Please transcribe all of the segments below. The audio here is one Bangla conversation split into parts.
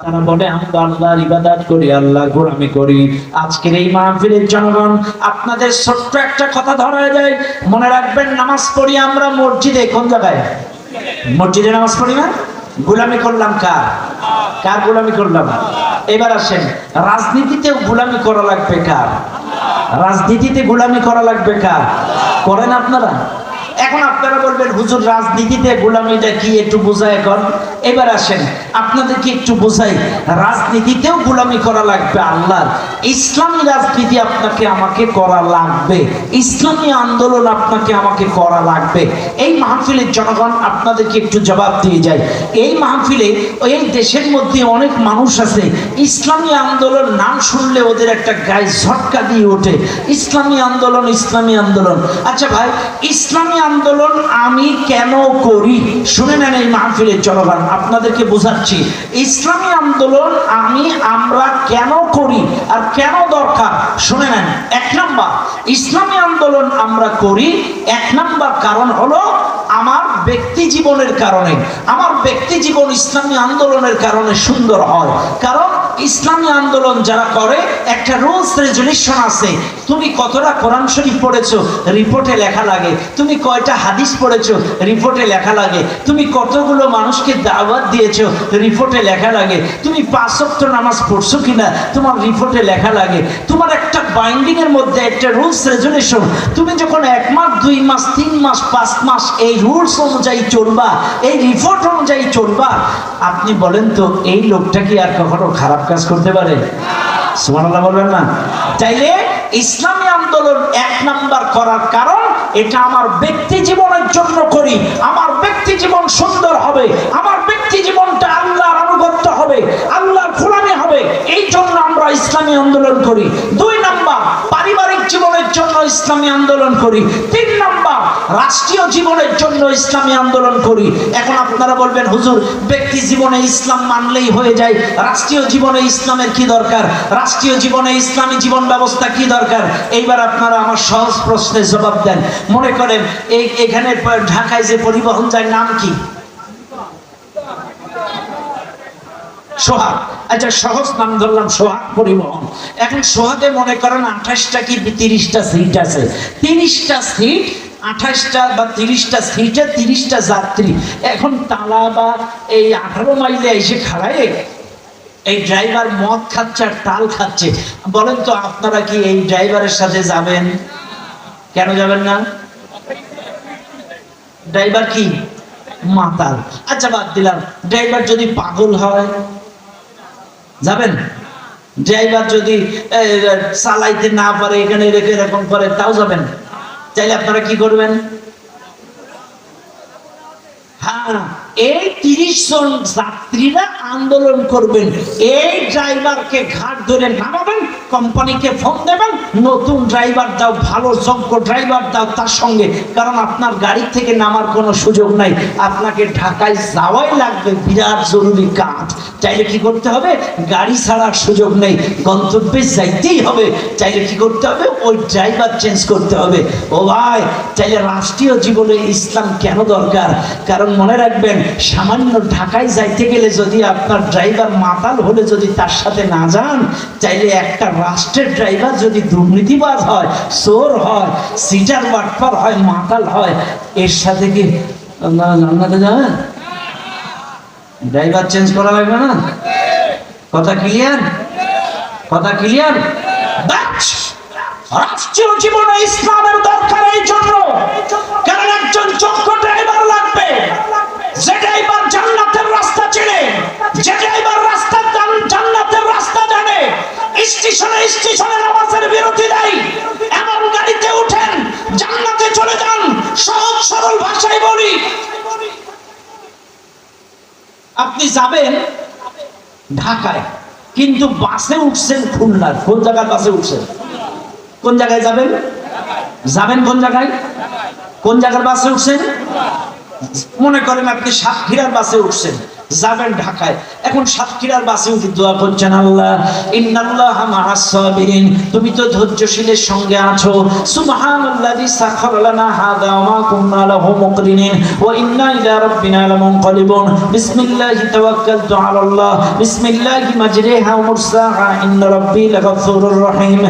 তারা বলে আমরা আল্লাহর ইবাদত করি, আল্লাহর গোলামি করি। আজকের এই মাহফিলের জনগণ, আপনাদের ছোট্ট একটা কথা ধরা যায়, মনে রাখবেন, নামাজ পড়ি আমরা মসজিদে। কোন জায়গায়? মসজিদে নামাজ পড়ি না? গোলামি করলাম কার? কার গোলামি করলাম? এবার আসেন, রাজনীতিতেও গোলামি করা লাগবে কার? রাজনীতিতে গোলামি করা লাগবে কার? করেন আপনারা? এখন আপনারা বলবেন, হুজুর রাজনীতিতে গোলামিটা কি, একটু বোঝায় এখন। এবার আসেন, আপনাদেরকে একটু বোঝাই, রাজনীতিতেও গোলামি করা লাগবে আল্লাহর। ইসলামী রাজনীতি আপনাকে আমাকে করা লাগবে, ইসলামী আন্দোলন আপনাকে আমাকে করা লাগবে। এই মাহফিলের জনগণ, আপনাদেরকে একটু জবাব দিয়ে যায়, এই মাহফিলে এই দেশের মধ্যে অনেক মানুষ আছে, ইসলামী আন্দোলন নাম শুনলে ওদের একটা গায়ে ঝটকা দিয়ে ওঠে। ইসলামী আন্দোলন, ইসলামী আন্দোলন। আচ্ছা ভাই, ইসলামী আন্দোলন আমি কেন করি? শুনে নেন এই মাহফিলের জনগণ, আপনাদেরকে বোঝাচ্ছি ইসলামী আন্দোলন আমরা কেন করি আর কেন দরকার। শুনে নেন, এক নাম্বার, ইসলামী আন্দোলন আমরা করি, এক নাম্বার কারণ হলো আমার ব্যক্তি জীবনের কারণে। আমার ব্যক্তি জীবন ইসলামী আন্দোলনের কারণে সুন্দর হয়। কারণ ইসলামী আন্দোলন যারা করে, একটা রুলস রেজুলেশন আছে। তুমি কতটা কোরআন শরীফ পড়েছো, রিপোর্টে লেখা লাগে। তুমি কয়টা হাদিস পড়েছো, রিপোর্টে লেখা লাগে। তুমি কতগুলো মানুষকে দাওয়াত দিয়েছো, রিপোর্টে লেখা লাগে। তুমি 5 ওয়াক্ত নামাজ পড়ছো কিনা, তোমার রিপোর্টে লেখা লাগে। তোমার একটা বাইন্ডিং এর মধ্যে একটা রুলস রেজুলেশন। তুমি যখন 1 মাস, 2 মাস, 3 মাস, 5 মাস এই রুলস অনুযায়ী চলবা, এই রিপোর্ট অনুযায়ী চলবা, আপনি বলেন তো এই লোকটা কি আর কখনো খারাপ কাজ করতে পারে? সুবহানাল্লাহ বলবেন না? চাইলে ইসলামী আন্দোলন 1 নাম্বার করার কারণ, এটা আমার ব্যক্তি জীবনের জন্য করি। আমার ব্যক্তি জীবন সুন্দর হবে, আমার ব্যক্তি জীবনটা আল্লাহর আনুগত্য হবে, আল্লাহর গোলামি হবে, এই জন্য আমরা ইসলামী আন্দোলন করি। 2 নাম্বার, পারিবারিক জীবনের জন্য ইসলামী আন্দোলন করি। 3 নাম্বার, রাষ্ট্রীয় জীবনের জন্য ইসলামী আন্দোলন করি। এখন আপনারা বলবেন, হুজুর ব্যক্তি জীবনে ইসলাম মানলেই হয়ে যায়, রাষ্ট্রীয় জীবনে ইসলামের কি দরকার? রাষ্ট্রীয় জীবনে ইসলামী জীবন ব্যবস্থা কি দরকার? এইবার আপনারা আমার সহজ প্রশ্নের জবাব দেন। মনে করেন এখানে ঢাকায় যে পরিবহন যায়, নাম কি? সোহাগ। আচ্ছা, সহজ নাম ধরলাম, সোহাগ পরিবহন। এখন সোহাগে মনে করেন 28টা কি 30টা সিট আছে। 30টা সিট, 28টা বা 30টা সিটে 30টা যাত্রী। এখন তালা বা এই 18 মাইলে এসে খাড়ায় এই ড্রাইভার মদ খাচ্ছে আর তাল খাচ্ছে। বলেন তো আপনারা কি এই ড্রাইভারের সাথে যাবেন? কেন যাবেন না? ড্রাইভার কি মাতাল? আচ্ছা বাদ দিলাম, ড্রাইভার যদি পাগল হয় যাবেন? ড্রাইভার যদি চালাইতে না পারে, এখানে রেখে এরকম করে, তাও যাবেন? চাইলে আপনারা কি করবেন? হ্যাঁ, এই 30 জন যাত্রীরা আন্দোলন করবেন। এই ড্রাইভারকে ঘাট ধরে নামাবেন, কোম্পানিকে ফোন দেবেন, নতুন ড্রাইভার দাও, ভালো যোগ্য ড্রাইভার দাও তার সঙ্গে। কারণ আপনার গাড়ি থেকে নামার কোনো সুযোগ নাই, আপনাকে ঢাকায় যাওয়াই লাগবে, বিরাট জরুরি কাজ। চাইলে কি করতে হবে? গাড়ি ছাড়ার সুযোগ নেই, গন্তব্যে যাইতেই হবে। চাইলে কি করতে হবে? ওই ড্রাইভার চেঞ্জ করতে হবে। ও ভাই, চাইলে রাষ্ট্রীয় জীবনে ইসলাম কেন দরকার? কারণ মনে রাখবেন, সামান্য ঢাকায় যাইতে গেলে যদি আপনার ড্রাইভার মাতাল হলে যদি তার সাথে না যান, চাইলে একটা রাষ্ট্রের ড্রাইভার যদি দুর্নীতিবাজ হয়, চোর হয়, সিটার বাটপার হয়, মাতাল হয়, এর সাথে কি জান্নাতে যাবেন? ড্রাইভার চেঞ্জ করা লাগবে না? কথা ক্লিয়ার? কথা ক্লিয়ার? রাষ্ট্রীয় জীবনে ইসলামের দরকার এই জন্য, কারণ একজন যোগ্য ড্রাইভার লাগবে, যে ড্রাইভার জান্নাতের রাস্তা চেনে, যে ড্রাইভার জান্নাতের রাস্তা জানে। স্টেশনে স্টেশনে নামাজের বিরতি দেয়, এমন গাড়িতে উঠেন, জান্নাতে চলে যান। সহজ সরল ভাষায় বলি, আপনি যাবেন ঢাকায়, কিন্তু বাসে উঠছেন খুলনার। কোন জায়গার বাসে উঠছেন? কোন জায়গায় যাবেন? যাবেন কোন জায়গায়? কোন জায়গার বাসে উঠছেন? মনে করেন আপনি সাতক্ষীরার বাসে উঠছেন, যাবেন ঢাকায়। এখন সাতক্ষীরার বাসে উঠে দোয়া করছেন, আল্লাহ ইন্নাল্লাহা মাআস সাবিরিন, তুমি তো ধৈর্যশীলের সঙ্গে আছো। সুবহানাল্লাযী সাখারা লানা হাযা ওয়া মা কুন্না লাহু মুকরিনিন ওয়া ইন্না ইলা রাব্বিনা লামুনকালিবুন। বিসমিল্লাহি তাওয়াক্কালতু আলাল্লাহ বিসমিল্লাহি মাজরিহা ওয়া মুরসাহা ইন্না রাব্বী লাগাফুরুর রহিম।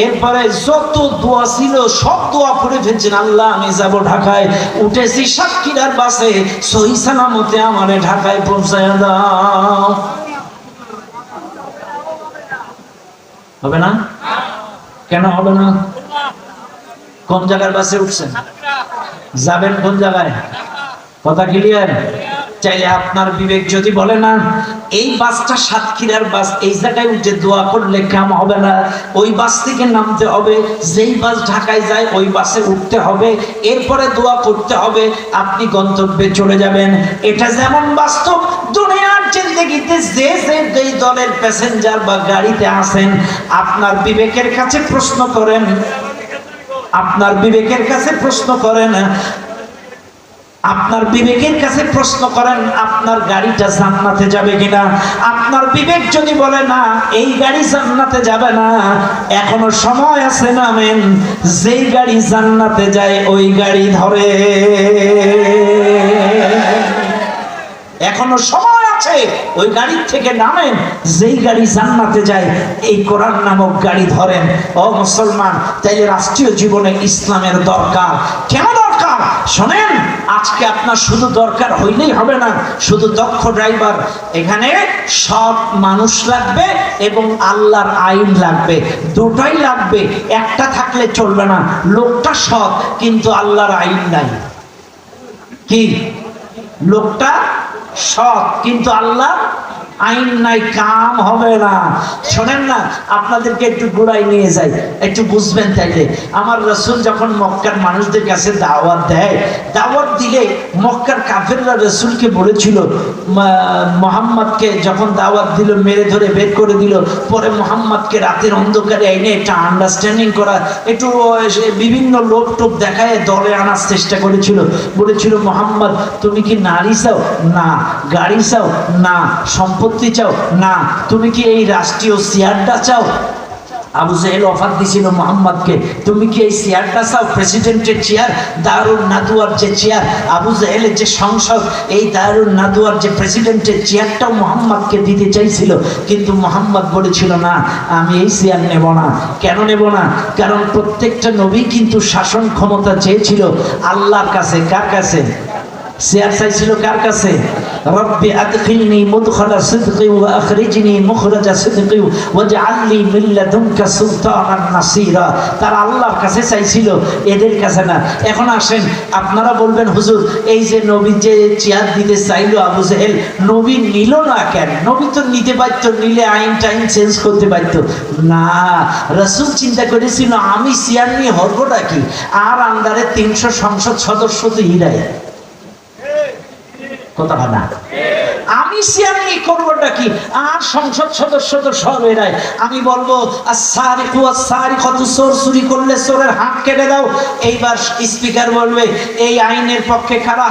এরপরে যত দোয়া ছিল সব দোয়া পড়ে ফেলছেন। আল্লাহ আমি যাব ঢাকায়, উঠেছি সাতক্ষীরার বাসে, সহি সালামতে আমারে ঢাকায় পৌঁছায় দাও। হবে না? কেন হবে না? কোন জায়গার বাসে উঠছেন? যাবেন কোন জায়গায়? কথা ক্লিয়ার? চাইলে আপনার বিবেক যদি বলে না এই বাসটা সাতক্ষীরার বাস, এই জায়গায় উঠে দোয়া করলে কাম হবে না, ওই বাস থেকে নামতে হবে, যেই বাস ঢাকায় যায় ওই বাসে উঠতে হবে, এরপরে দোয়া করতে হবে, আপনি গন্তব্যে চলে যাবেন। এটা যেমন বাস্তব, দুনিয়ার জিন্দেগিতে যে যেই দলের প্যাসেঞ্জার বা গাড়িতে আসেন, আপনার বিবেকের কাছে প্রশ্ন করেন, আপনার বিবেকের কাছে প্রশ্ন করেন, আপনার বিবেকের কাছে প্রশ্ন করেন আপনার গাড়িটা জান্নাতে যাবে কিনা। আপনার বিবেক যদি বলে না এই গাড়ি জান্নাতে যাবে না, এখনো সময় আছে, নামেন। যেই গাড়ি জান্নাতে যায় ওই গাড়ি ধরে, এখনো সময় আছে, ওই গাড়ির থেকে নামেন। যেই গাড়ি জান্নাতে যায় এই কোরআন নামক গাড়ি ধরেন। ও মুসলমান, তাইলে রাষ্ট্রীয় জীবনে ইসলামের দরকার। কেন দরকার শোনেন, আজকে আপনার শুধু দরকার হইলেই হবে না, শুধু দক্ষ ড্রাইভার, এখানে সৎ মানুষ লাগবে এবং আল্লাহর আইন লাগবে, দুটোই লাগবে। একটা থাকলে চলবে না। লোকটা সৎ কিন্তু আল্লাহর আইন নাই। কি? লোকটা সৎ কিন্তু আল্লাহ আইন নাই, কাম হবে না। শোনেন না, আপনাদেরকে একটু গোড়ায় নিয়ে যাই, একটু বুঝবেন। তাইলে আমার রাসূল যখন মক্কার মানুষদের কাছে দাওয়াত দেয়, দাওয়াত দিলে মক্কার কাফেররা রাসূলকে বলেছিল, মুহাম্মদকে যখন দাওয়াত দিল মেরে ধরে বের করে দিল, পরে মুহাম্মদকে রাতের অন্ধকারে এনে একটা আন্ডারস্ট্যান্ডিং করা, একটু বিভিন্ন লোক টোপ দেখায় দলে আনার চেষ্টা করেছিল। বলেছিল, মুহাম্মদ তুমি কি নারী চাও? না। গাড়ি চাও? না। সম্পত্তি চাও? না। তুমি কি এই রাষ্ট্রীয় চেয়ারটা চাও? আবু জেহেল অফার দিছিল মুহাম্মদকে, তুমি কি এই চেয়ারটা চাও? প্রেসিডেন্টের চেয়ার, দারুন নাদুয়ার যে চেয়ার, আবু জেহেলের যে সংসদ, এই দারুন নাদুয়ার যে প্রেসিডেন্টের চেয়ারটাও মুহাম্মদকে দিতে চাইছিল, কিন্তু মুহাম্মদ বলেছিল, না, আমি এই চেয়ার নেব না। কেন নেব না? কারণ প্রত্যেকটা নবী কিন্তু শাসন ক্ষমতা চেয়েছিল আল্লাহর কাছে। কার কাছে? চেয়ার চাইছিল কার কাছে? রব্বি আদখিলনি মুদখালা সিদকি ওয়া আখরিজনি মুখরাজা সিদকি ওয়াজআলনি মিন লাদুনকা সুলতানান নাসীরা। তারা আল্লাহর কাছে চাইছিল, এদের কাছে না। এখন আসেন, আপনারা বলবেন, হুজুর এই যে নবী যে চেয়ার দিতে চাইলো আবু জেহেল, নবী নিল না কেন? নবী তো নিতে পারত, নিলে আইন টাইন চেঞ্জ করতে পারত না। রাসূল চিন্তা করেছিল, আমি চেয়ার নিয়ে হরবটা কি, আর আন্ডারে 300 সংসদ সদস্য তো হিরায়। কথা না, আমি সিয়ামি করবোটা কি, আর সংসদ সদস্য তো সব এরাই। আমি বলবো আস-সারিকু আস-সারিকাতু, চোর চুরি করলে চোরের হাত কেটে দাও। এইবার স্পিকার বলবে, এই আইনের পক্ষে কারা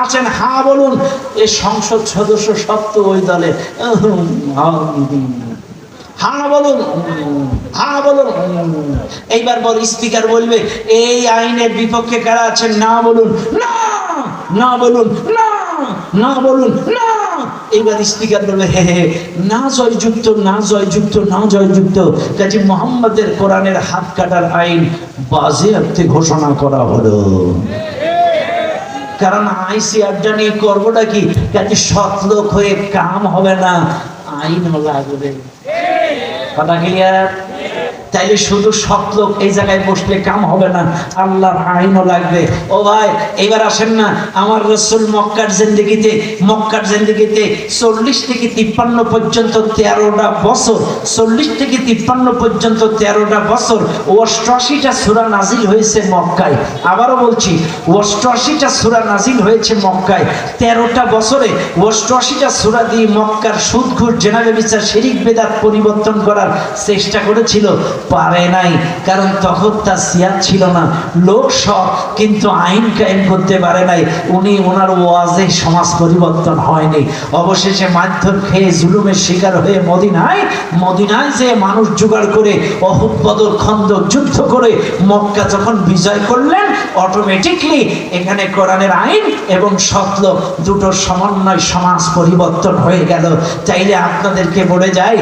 আছেন হ্যাঁ বলুন। এই সংসদ সদস্য সব তো ওই দলে, হ্যাঁ বলুন, হ্যাঁ বলুন। এইবার বল, স্পিকার বলবে, এই আইনের বিপক্ষে কারা আছেন না বলুন, না, না বলুন, না, না বলুন, না। এইবার স্পিকার বলবে, হে হে, না জয়যুক্ত, না জয়যুক্ত, না জয়যুক্ত। কাজী মুহাম্মদের কোরআনের হাত কাটার আইন বাজেয়াপ্তে ঘোষণা করা হলো। কারণ আইসি আড্ডা নিয়ে করবোটা কি, কাজী সৎ লোক হয়ে কাম হবে না, আইন লাগবে। কথা ক্লিয়ার? তাইলে শুধু সৎ লোক এই জায়গায় বসলে কাম হবে না, আল্লাহর আইনও লাগবে। ও ভাই, এইবার আসেন না, আমার রাসূল মক্কার জিন্দেগিতে 40 থেকে 53 পর্যন্ত 13টা বছর, 40 থেকে 53 পর্যন্ত 13টা বছর 88টা সূরা নাজিল হয়েছে মক্কায়। আবারও বলছি, 88টা সূরা নাজিল হয়েছে মক্কায়। 13টা বছরে 88টা সূরা দিয়ে মক্কার সুদ ঘুষ জেনা ব্যভিচার শিরিক বেদাত পরিবর্তন করার চেষ্টা করেছিল পারে নাই, কারণ তখন তার সিয়াদ ছিল না, লোক সব কিন্তু আইন কায়েম করতে পারে নাই। ওনার ওয়াজে সমাজ পরিবর্তন হয়নি। অবশেষে মারধর খেয়ে জুলুমের শিকার হয়ে মদিনায় যে মানুষ জোগাড় করে অহুদ বদর খন্দক যুদ্ধ করে মক্কা যখন বিজয় করলেন, অটোমেটিকলি এখানে কোরআনের আইন এবং সৎলোক দুটোর সমন্বয় সমাজ পরিবর্তন হয়ে গেল। চাইলে আপনাদেরকে বলে যায়